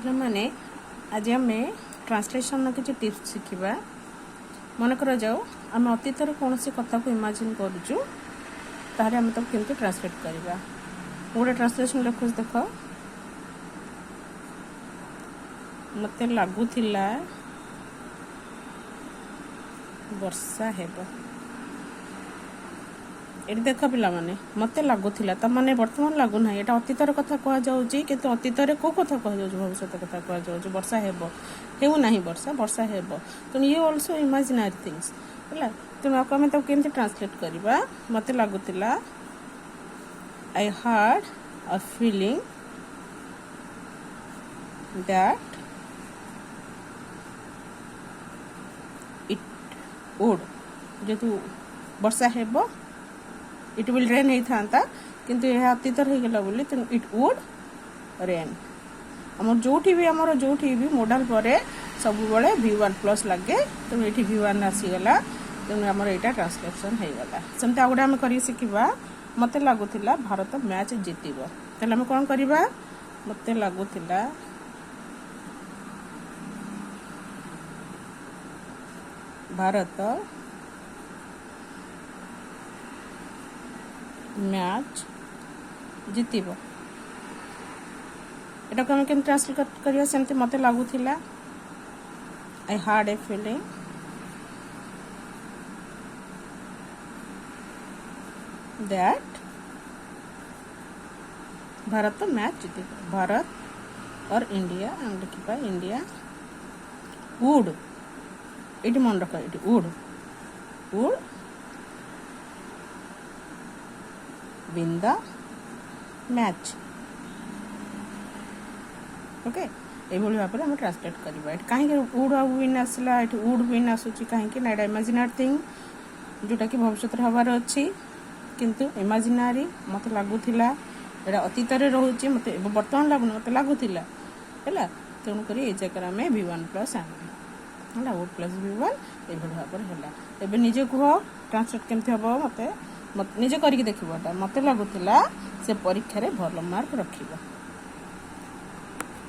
मैंने आज आम ट्रांसलेशन किसी टिप्स शिखा। मन कर जाओ आम अतीत कौन सी कथा को इमेजिन करुचु ताहले आम तक केमती ट्रांसलेट करवा। गोटे ट्रांसलेशन लिखुच देख मत लगुला वर्षा हेब। ये देख पिला माने मत लगुला तो माने वर्तमान लगुना यहाँ अतीतर कथा कहुच्छी कि अतीत कौ कथा कह भविष्य कथा कह वर्षा हेब ना वर्षा वर्षा हेब तेणु ये ऑल्सो इमेजिनरी थिंग्स है। तेणु आपको आम तक केमती ट्रांसलेट करवा। मत लगुला I had a feeling that it would जेतु वर्षा हेब इट विल रेन होता किंतु यह अतीतर हो गला बोली तेणु इट वुड रेन। आम जो भी आमर जो भी मॉडल पर सब बड़े V1+ लगे तेणु ये V1 आसीगला तेणु आमर यहाँ ट्रांसलेशन होगा। सेमती आ गए आम कर शिखा मत लगुला भारत मैच जीतब तेल आम कौन करवा। मत लगुला भारत मैच जीतब एटा को हम केम ट्रांसलेट करिया। सेमती मते लगुला I had a feeling that Bharat match जीतब। भारत और इंडिया हम लिखा इंडिया वुड ये मन रख ये would would win the match. Okay ये भाव में ट्रांसलेट करवा। कहीं वुड विन आसला ये वुड विन आसूची कहीं ना यहाँ इमेजिनरी थिंग जोटा कि भविष्य हबार अच्छी किंतु इमेजिनरी मत लगुला यहाँ अतीत रोचे मत बर्तमान लगुन मत लगुला है। तेणुक ये जगह आम V1+ आने है वुड + V1 ये भाव है। एवं निजे कह ट्रांसलेट केमती हम मत निजे करके देखा मत लगुला से परीक्षा भल मार्क रखिबा।